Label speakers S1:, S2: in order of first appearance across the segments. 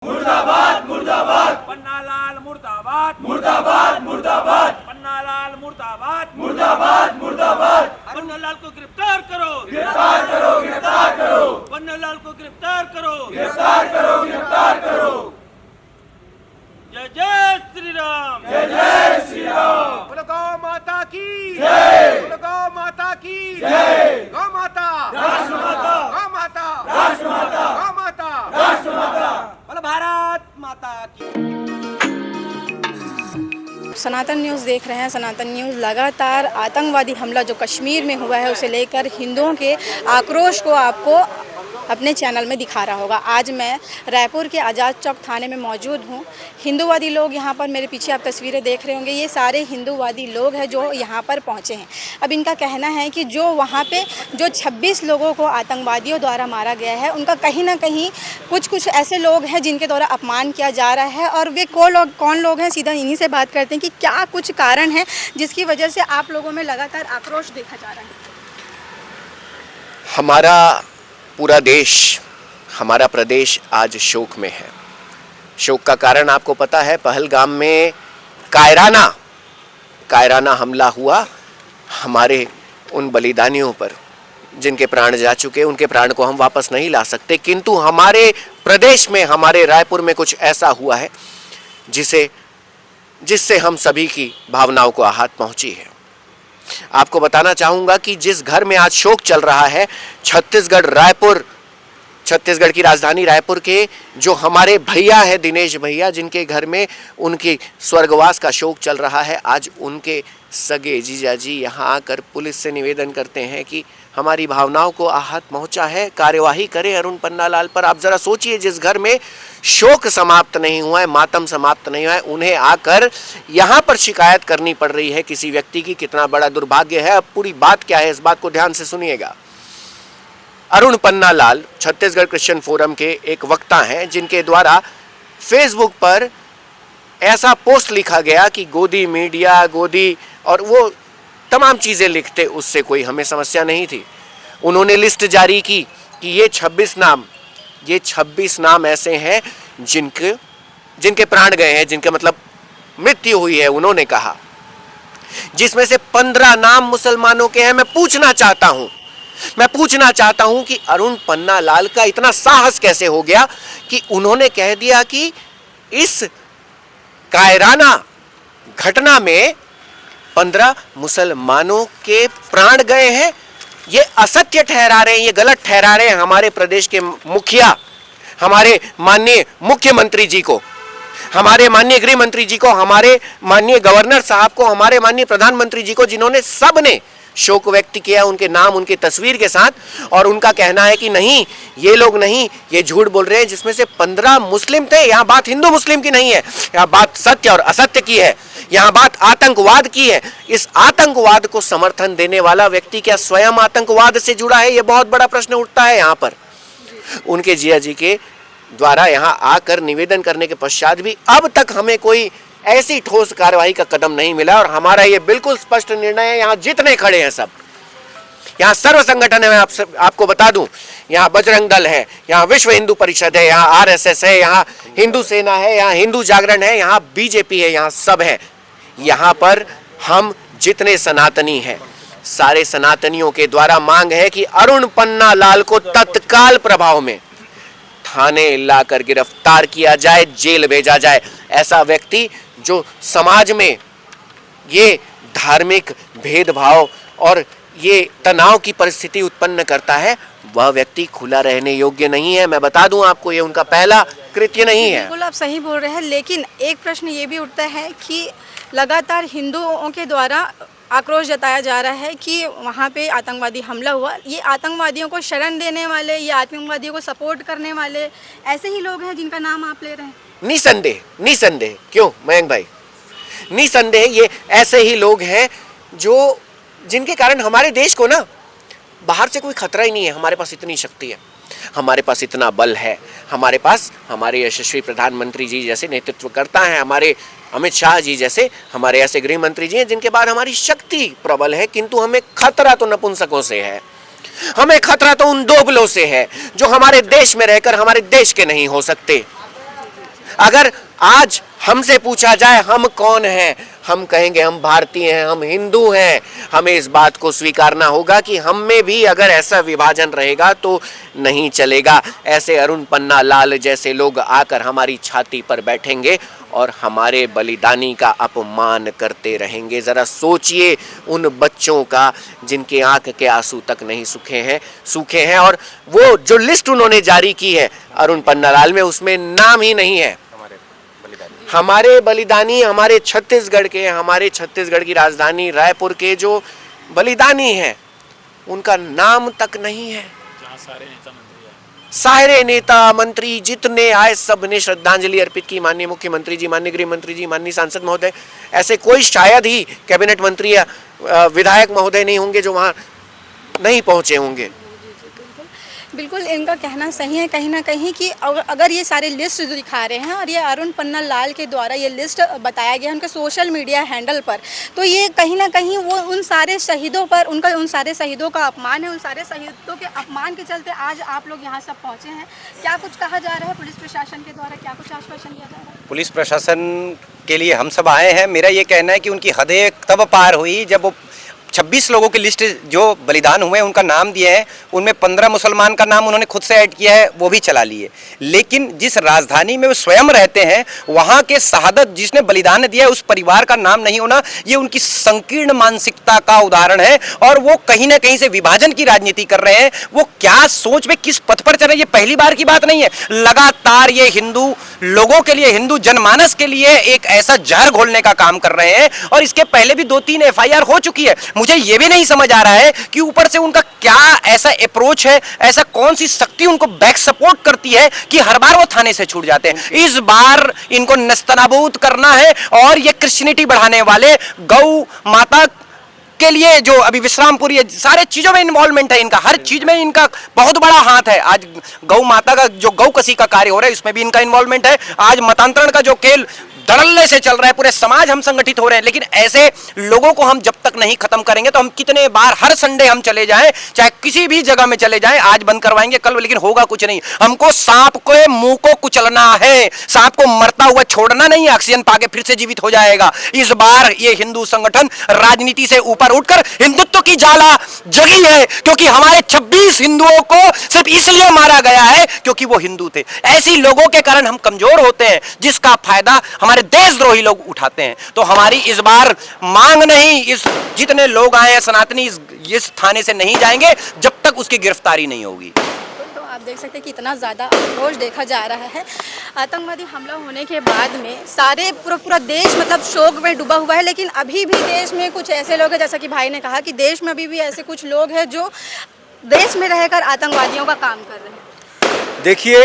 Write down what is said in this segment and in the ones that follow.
S1: मुर्दाबाद मुर्दाबाद
S2: पन्नालाल मुर्दाबाद
S1: मुर्दाबाद मुर्दाबाद
S2: पन्नालाल मुर्दाबाद
S1: मुर्दाबाद मुर्दाबाद
S2: पन्नालाल को गिरफ्तार करो
S1: गिरफ्तार करो गिरफ्तार करो
S2: पन्नालाल को गिरफ्तार करो
S1: गिरफ्तार करो गिरफ्तार करो।
S2: जय जय श्री राम
S1: जय जय श्री राम।
S2: बोलो गौ माता की
S1: जय।
S2: बोलो गौ माता की
S1: जय।
S2: गौ माता
S1: राष्ट्रमाता
S2: गौ माता
S1: राष्ट्रमाता
S2: गौ माता
S1: राष्ट्रमाता।
S2: बोलो भारत माता की।
S3: सनातन न्यूज़ देख रहे हैं। सनातन न्यूज़ लगातार आतंकवादी हमला जो कश्मीर में हुआ है उसे लेकर हिंदुओं के आक्रोश को आपको अपने चैनल में दिखा रहा होगा। आज मैं रायपुर के आज़ाद चौक थाने में मौजूद हूँ। हिंदूवादी लोग यहाँ पर, मेरे पीछे आप तस्वीरें देख रहे होंगे, ये सारे हिंदूवादी लोग हैं जो यहाँ पर पहुँचे हैं। अब इनका कहना है कि जो वहाँ पे जो 26 लोगों को आतंकवादियों द्वारा मारा गया है, उनका कहीं ना कहीं कुछ ऐसे लोग हैं जिनके द्वारा अपमान किया जा रहा है। और वे कौन लोग हैं, सीधा इन्हीं से बात करते हैं कि क्या कुछ कारण है जिसकी वजह से आप लोगों में लगातार आक्रोश देखा जा रहा है।
S4: हमारा पूरा देश, हमारा प्रदेश आज शोक में है। शोक का कारण आपको पता है, पहलगाम में कायराना हमला हुआ हमारे उन बलिदानियों पर जिनके प्राण जा चुके। उनके प्राण को हम वापस नहीं ला सकते, किंतु हमारे प्रदेश में, हमारे रायपुर में कुछ ऐसा हुआ है जिससे हम सभी की भावनाओं को आहत पहुंची है। आपको बताना चाहूँगा कि जिस घर में आज शोक चल रहा है, छत्तीसगढ़ की राजधानी रायपुर के जो हमारे भैया है, दिनेश भैया, जिनके घर में उनके स्वर्गवास का शोक चल रहा है, आज उनके सगे जीजा जी यहाँ आकर पुलिस से निवेदन करते हैं कि हमारी भावनाओं को आहत पहुंचा है, कार्यवाही करें अरुण पन्नालाल पर। आप जरा सोचिए, जिस घर में शोक समाप्त नहीं हुआ है, मातम समाप्त नहीं हुआ है, उन्हें आकर यहाँ पर शिकायत करनी पड़ रही है किसी व्यक्ति की। कितना बड़ा दुर्भाग्य है। अब पूरी बात क्या है, इस बात को ध्यान से सुनिएगा। अरुण पन्नालाल छत्तीसगढ़ क्रिश्चियन फोरम के एक वक्ता हैं, जिनके द्वारा फेसबुक पर ऐसा पोस्ट लिखा गया कि गोदी मीडिया, गोदी और वो तमाम चीज़ें लिखते, उससे कोई हमें समस्या नहीं थी। उन्होंने लिस्ट जारी की कि ये 26 नाम ऐसे हैं जिनके प्राण गए हैं, जिनके मतलब मृत्यु हुई है। उन्होंने कहा जिसमें से 15 नाम मुसलमानों के हैं। मैं पूछना चाहता हूं कि अरुण पन्नालाल का इतना साहस कैसे हो गया कि उन्होंने कह दिया कि इस कायराना घटना में 15 मुसलमानों के प्राण गए हैं। ये असत्य ठहरा रहे हैं, ये गलत ठहरा रहे हैं हमारे प्रदेश के मुखिया, हमारे माननीय मुख्यमंत्री जी को, हमारे माननीय गृह मंत्री जी को, हमारे माननीय गवर्नर साहब को, हमारे माननीय प्रधानमंत्री जी को, जिन्होंने सबने शोक व्यक्त किया उनके नाम, उनकी तस्वीर के साथ। और उनका कहना है कि नहीं, ये लोग नहीं, ये झूठ बोल रहे हैं, जिसमें से 15 मुस्लिम थे। यहाँ बात हिंदू मुस्लिम की नहीं है, यहाँ बात सत्य और असत्य की है, यहाँ बात आतंकवाद की है। इस आतंकवाद को समर्थन देने वाला व्यक्ति क्या स्वयं आतंकवाद से जुड़ा है? ये बहुत बड़ा प्रश्न उठता है यहाँ पर। उनके जिया जी के द्वारा यहाँ आकर निवेदन करने के पश्चात भी अब तक हमें कोई ऐसी ठोस कार्रवाई का कदम नहीं मिला। और हमारा ये बिल्कुल स्पष्ट निर्णय है, यहाँ जितने खड़े हैं सब, यहाँ सर्व संगठन है, मैं आपको बता दूं, यहाँ बजरंग दल है, यहाँ विश्व हिंदू परिषद है, यहाँ आरएसएस है, यहाँ हिंदू सेना है, यहाँ हिंदू जागरण है, यहाँ बीजेपी है, यहाँ सब है। यहाँ पर हम जितने सनातनी हैं, सारे सनातनियों के द्वारा मांग है कि अरुण पन्नालाल को तत्काल प्रभाव में थाने लाकर गिरफ्तार किया जाए, जेल भेजा जाए। ऐसा व्यक्ति जो समाज में ये धार्मिक भेदभाव और ये तनाव की परिस्थिति उत्पन्न करता है, वह व्यक्ति खुला रहने योग्य नहीं है। मैं बता दूं आपको, ये उनका पहला कृत्य नहीं है।
S3: बिल्कुल आप सही बोल रहे हैं, लेकिन एक प्रश्न ये भी उठता है कि लगातार हिंदुओं के द्वारा आक्रोश जताया जा रहा है कि वहाँ पे आतंकवादी हमला हुआ। ये आतंकवादियों को शरण देने वाले, ये आतंकवादियों को सपोर्ट करने वाले ऐसे ही लोग हैं जिनका नाम आप ले रहे हैं।
S4: निसंदेह क्यों मयंक भाई, निसंदेह ये ऐसे ही लोग हैं जिनके कारण हमारे देश को ना बाहर से कोई खतरा ही नहीं है। हमारे पास इतनी शक्ति है, हमारे पास इतना बल है, हमारे पास हमारे यशस्वी प्रधानमंत्री जी जैसे नेतृत्व करता है, हमारे अमित शाह जी जैसे हमारे ऐसे गृह मंत्री जी हैं जिनके बाद हमारी शक्ति प्रबल है। किंतु हमें खतरा तो नपुंसकों से है, हमें खतरा तो उन दोगलों से है जो हमारे देश में रहकर हमारे देश के नहीं हो सकते। अगर आज हमसे पूछा जाए हम कौन हैं, हम कहेंगे हम भारतीय हैं, हम हिंदू हैं। हमें इस बात को स्वीकारना होगा कि हम में भी अगर ऐसा विभाजन रहेगा तो नहीं चलेगा। ऐसे अरुण पन्ना लाल जैसे लोग आकर हमारी छाती पर बैठेंगे और हमारे बलिदानी का अपमान करते रहेंगे। ज़रा सोचिए उन बच्चों का जिनके आंख के आंसू तक नहीं सूखे हैं और वो जो लिस्ट उन्होंने जारी की है अरुण पन्ना लाल में, उसमें नाम ही नहीं है हमारे बलिदानी, हमारे छत्तीसगढ़ की राजधानी रायपुर के जो बलिदानी हैं उनका नाम तक नहीं है। सारे नेता मंत्री जितने आए सब ने श्रद्धांजलि अर्पित की। माननीय मुख्यमंत्री जी, माननीय गृह मंत्री जी, माननीय सांसद महोदय, ऐसे कोई शायद ही कैबिनेट मंत्री या विधायक महोदय नहीं होंगे जो वहां नहीं पहुंचे होंगे।
S3: बिल्कुल इनका कहना सही है कहीं ना कहीं कि अगर ये सारे लिस्ट जो दिखा रहे हैं और ये अरुण पन्ना लाल के द्वारा ये लिस्ट बताया गया उनके सोशल मीडिया हैंडल पर, तो ये कहीं ना कहीं वो उन सारे शहीदों पर उन सारे शहीदों का अपमान है। उन सारे शहीदों के अपमान के चलते आज आप लोग यहाँ सब पहुँचे हैं। क्या कुछ कहा जा रहा है पुलिस प्रशासन के द्वारा, क्या कुछ आश्वासन दिया जा रहा है?
S5: पुलिस प्रशासन के लिए हम सब आए हैं। मेरा ये कहना है कि उनकी हदें तब पार हुई जब वो 26 लोगों की लिस्ट जो बलिदान हुए उनका नाम दिए हैं, उनमें 15 मुसलमान का नाम उन्होंने खुद से ऐड किया है, वो भी चला लिए। लेकिन जिस राजधानी में वो स्वयं रहते हैं वहाँ के शहादत जिसने बलिदान दिया है उस परिवार का नाम नहीं होना, ये उनकी संकीर्ण मानसिकता का उदाहरण है। और वो कहीं ना कहीं से विभाजन की राजनीति कर रहे हैं। वो क्या सोच में किस पथ पर चल रहे हैं, ये पहली बार की बात नहीं है। लगातार ये हिंदू लोगों के लिए, हिंदू जनमानस के लिए एक ऐसा जहर घोलने का काम कर रहे हैं। और इसके पहले भी 2-3 FIR हो चुकी है। मुझे ये भी नहीं समझ आ रहा है कि ऊपर से उनका क्या ऐसा अप्रोच है, ऐसा कौन सी शक्ति उनको बैक सपोर्ट करती है कि हर बार वो थाने से छूट जाते हैं। इस बार इनको नस्तनाबूद करना है। और ये क्रिश्चियनिटी बढ़ाने वाले गौ माता के लिए जो अभी विश्रामपुर, ये सारे चीजों में इन्वॉल्वमेंट है इनका, हर चीज में इनका बहुत बड़ा हाथ है। आज गौ माता का जो गौ कसी का कार्य हो रहा है इसमें भी इनका इन्वॉल्वमेंट है। आज मतांतरण का जो खेल धड़ल्ले से चल रहा है, पूरे समाज हम संगठित हो रहे हैं। लेकिन ऐसे लोगों को हम जब तक नहीं खत्म करेंगे तो हम कितने बार हर संडे हम चले जाएं, चाहे किसी भी जगह में चले जाएं, आज बंद करवाएंगे कल, लेकिन होगा कुछ नहीं। हमको सांप के मुंह को कुचलना है, सांप को मरता हुआ छोड़ना नहीं, ऑक्सीजन पाके फिर से जीवित हो जाएगा। इस बार ये हिंदू संगठन राजनीति से ऊपर उठकर हिंदुत्व की ज्वाला जगी है, क्योंकि हमारे 26 हिंदुओं को सिर्फ इसलिए मारा गया है क्योंकि वो हिंदू थे। ऐसी लोगों के कारण हम कमजोर होते हैं, जिसका फायदा हमारे देशद्रोही लोग उठाते हैं। तो हमारी इस बार मांग नहीं, इस जितने लोग आए हैं सनातनी इस थाने से नहीं जाएंगे जब तक उसकी गिरफ्तारी नहीं होगी।
S3: तो आप देख सकते हैं कि इतना ज़्यादा आक्रोश देखा जा रहा है। आतंकवादी हमला होने के बाद में सारे पूरा देश मतलब शोक में डूबा हुआ है। लेकिन अभी भी देश में कुछ ऐसे लोग हैं, जैसा कि भाई ने कहा कि देश में अभी भी ऐसे कुछ लोग हैं जो देश में रहकर आतंकवादियों का काम कर रहे हैं।
S6: देखिए,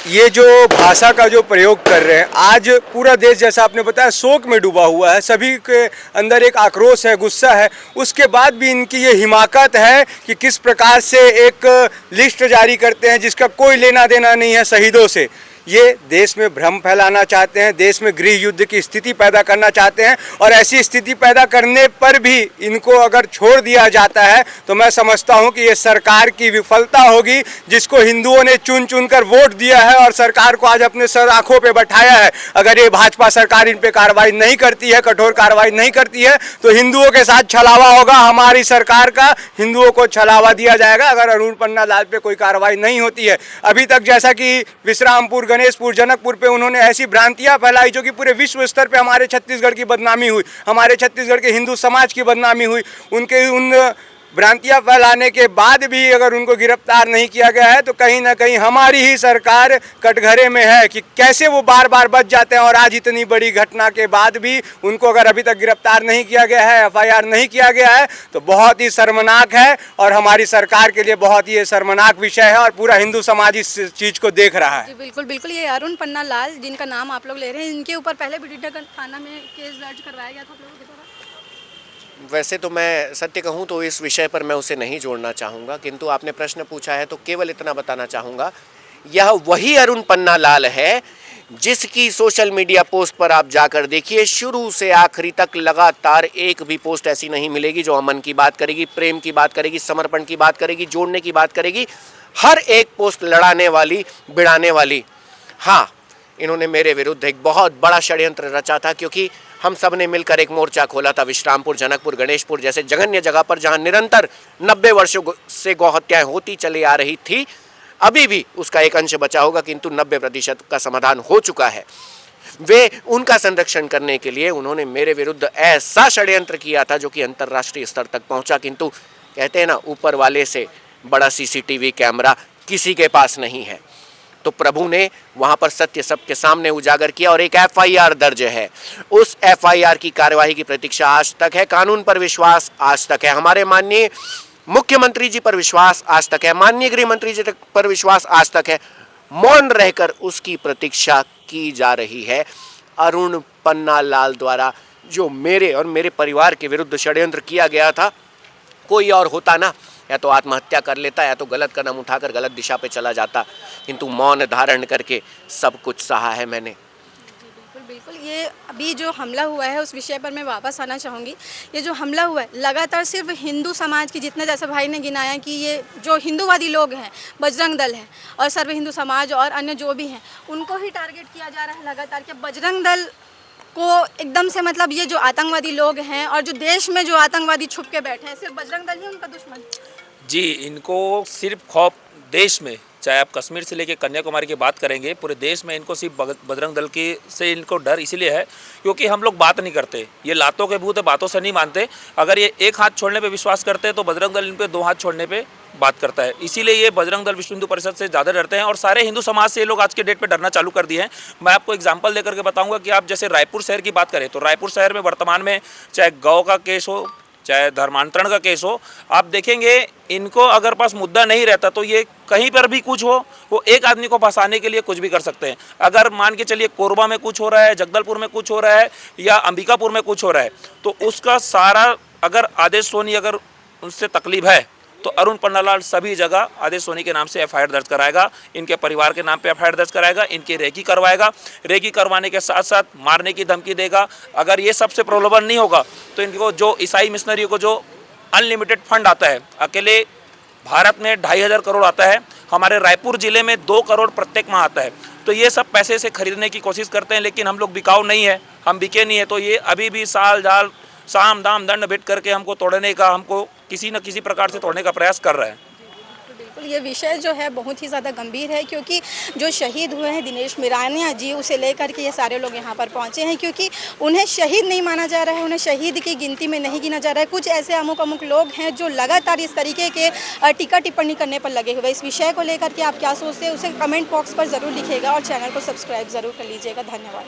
S6: ये जो भाषा का जो प्रयोग कर रहे हैं, आज पूरा देश जैसा आपने बताया शोक में डूबा हुआ है। सभी के अंदर एक आक्रोश है, गुस्सा है। उसके बाद भी इनकी ये हिमाकत है कि किस प्रकार से एक लिस्ट जारी करते हैं जिसका कोई लेना देना नहीं है शहीदों से। ये देश में भ्रम फैलाना चाहते हैं, देश में गृह युद्ध की स्थिति पैदा करना चाहते हैं। और ऐसी स्थिति पैदा करने पर भी इनको अगर छोड़ दिया जाता है तो मैं समझता हूं कि ये सरकार की विफलता होगी, जिसको हिंदुओं ने चुन चुन कर वोट दिया है और सरकार को आज अपने सर आंखों पे बैठाया है। अगर ये भाजपा सरकार इन पे कार्रवाई नहीं करती है, कठोर कार्रवाई नहीं करती है, तो हिंदुओं के साथ छलावा होगा हमारी सरकार का। हिंदुओं को छलावा दिया जाएगा अगर अरुण पन्ना लाल पे कोई कार्रवाई नहीं होती है। अभी तक जैसा कि विश्रामपुर, गणेशपुर, जनकपुर पे उन्होंने ऐसी भ्रांतियां फैलाई जो कि पूरे विश्व स्तर पे हमारे छत्तीसगढ़ की बदनामी हुई, हमारे छत्तीसगढ़ के हिंदू समाज की बदनामी हुई। उनके उन भ्रांतियां फैलाने के बाद भी अगर उनको गिरफ्तार नहीं किया गया है तो कहीं ना कहीं हमारी ही सरकार कटघरे में है कि कैसे वो बार बार बच जाते हैं। और आज इतनी बड़ी घटना के बाद भी उनको अगर अभी तक गिरफ्तार नहीं किया गया है, FIR नहीं किया गया है, तो बहुत ही शर्मनाक है और हमारी सरकार के लिए बहुत ही शर्मनाक विषय है। और पूरा हिंदू समाज इस चीज़ को देख रहा है।
S3: बिल्कुल बिल्कुल। ये अरुण पन्ना लाल जिनका नाम आप लोग ले रहे हैं, इनके ऊपर पहले बिडीनगर थाना में केस दर्ज करवाया गया था आप लोगों के द्वारा।
S4: वैसे तो मैं सत्य कहूं तो इस विषय पर मैं उसे नहीं जोड़ना चाहूँगा, किंतु आपने प्रश्न पूछा है तो केवल इतना बताना चाहूँगा, यह वही अरुण पन्ना लाल है जिसकी सोशल मीडिया पोस्ट पर आप जाकर देखिए, शुरू से आखिरी तक लगातार एक भी पोस्ट ऐसी नहीं मिलेगी जो अमन की बात करेगी, प्रेम की बात करेगी, समर्पण की बात करेगी, जोड़ने की बात करेगी। हर एक पोस्ट लड़ाने वाली, भिड़ाने वाली। हाँ, इन्होंने मेरे विरुद्ध एक बहुत बड़ा षड्यंत्र रचा था, क्योंकि हम सब ने मिलकर एक मोर्चा खोला था विश्रामपुर, जनकपुर, गणेशपुर जैसे जघन्य जगह पर, जहां निरंतर 90 वर्षों से गौ हत्याएं होती चली आ रही थी। अभी भी उसका एक अंश बचा होगा, किंतु 90% का समाधान हो चुका है। वे उनका संरक्षण करने के लिए उन्होंने मेरे विरुद्ध ऐसा षड्यंत्र किया था जो कि अंतर्राष्ट्रीय स्तर तक पहुंचा, किंतु कहते हैं ना, ऊपर वाले से बड़ा सीसीटीवी कैमरा किसी के पास नहीं है। तो प्रभु ने वहां पर सत्य सबके सामने उजागर किया और एक एफआईआर दर्ज है। उस एफआईआर की कार्यवाही की प्रतीक्षा आज तक है। कानून पर विश्वास आज तक है। हमारे माननीय मुख्यमंत्री जी पर विश्वास आज तक है। माननीय गृह मंत्री जी पर विश्वास आज तक है। मौन रहकर उसकी प्रतीक्षा की जा रही है। अरुण पन्नालाल द्वारा जो मेरे और मेरे परिवार के विरुद्ध षड्यंत्र किया गया था, कोई और होता ना, या तो आत्महत्या कर लेता या तो गलत कदम उठाकर गलत दिशा पे चला जाता, किंतु मौन धारण करके सब कुछ सहा है मैंने।
S3: बिल्कुल, ये अभी जो हमला हुआ है उस विषय पर मैं वापस आना चाहूँगी। ये जो हमला हुआ है लगातार सिर्फ हिंदू समाज की, जितने जैसे भाई ने गिनाया कि ये जो हिंदूवादी लोग हैं, बजरंग दल है और सर्व हिंदू समाज और अन्य जो भी हैं, उनको ही टारगेट किया जा रहा है लगातार। कि बजरंग दल को एकदम से, मतलब ये जो आतंकवादी लोग हैं और जो देश में जो आतंकवादी छुप के बैठे हैं, सिर्फ बजरंग दल ही उनका दुश्मन।
S7: जी, इनको सिर्फ खौफ देश में, चाहे आप कश्मीर से लेकर कन्याकुमारी की बात करेंगे, पूरे देश में इनको सिर्फ बजरंग दल की से इनको डर इसीलिए है क्योंकि हम लोग बात नहीं करते। ये लातों के भूत है, बातों से नहीं मानते। अगर ये एक हाथ छोड़ने पे विश्वास करते हैं तो बजरंग दल इन पे 2 हाथ छोड़ने पे बात करता है। इसीलिए ये बजरंग दल विश्व हिंदू परिषद से ज़्यादा डरते हैं और सारे हिंदू समाज से ये लोग आज के डेट पे डरना चालू कर दिए हैं। मैं आपको एग्जांपल देकर के बताऊंगा कि आप जैसे रायपुर शहर की बात करें तो रायपुर शहर में वर्तमान में चाहे गौ का केस हो, चाहे धर्मांतरण का केस हो, आप देखेंगे इनको अगर पास मुद्दा नहीं रहता तो ये कहीं पर भी कुछ हो, वो एक आदमी को फंसाने के लिए कुछ भी कर सकते हैं। अगर मान के चलिए कोरबा में कुछ हो रहा है, जगदलपुर में कुछ हो रहा है या अंबिकापुर में कुछ हो रहा है, तो उसका सारा अगर आदेश सोनी अगर उनसे तकलीफ है तो अरुण पन्नालाल सभी जगह आदेश सोनी के नाम से एफआईआर दर्ज कराएगा, इनके परिवार के नाम पे एफआईआर दर्ज कराएगा, इनकी रेकी करवाएगा, रेकी करवाने के साथ साथ मारने की धमकी देगा। अगर ये सबसे प्रलोभन नहीं होगा तो इनको जो ईसाई मिशनरी को जो अनलिमिटेड फंड आता है, अकेले भारत में 2,500 करोड़ आता है, हमारे रायपुर जिले में 2 करोड़ प्रत्येक माह आता है। तो ये सब पैसे से खरीदने की कोशिश करते हैं, लेकिन हम लोग बिकाऊ नहीं है, हम बिके नहीं है। तो ये अभी भी साल जाल साम दाम दंड भेंट करके हमको तोड़ने का, हमको किसी न किसी प्रकार से तोड़ने का प्रयास कर रहे हैं।
S3: बिल्कुल, ये विषय जो है बहुत ही ज़्यादा गंभीर है क्योंकि जो शहीद हुए हैं दिनेश मिरानिया जी, उसे लेकर के ये सारे लोग यहाँ पर पहुँचे हैं क्योंकि उन्हें शहीद नहीं माना जा रहा है, उन्हें शहीद की गिनती में नहीं गिना जा रहा है। कुछ ऐसे अमुक लोग हैं जो लगातार इस तरीके के टीका टिप्पणी करने पर लगे हुए। इस विषय को लेकर के आप क्या सोचते हैं उसे कमेंट बॉक्स पर ज़रूर लिखिएगा और चैनल को सब्सक्राइब ज़रूर कर लीजिएगा। धन्यवाद।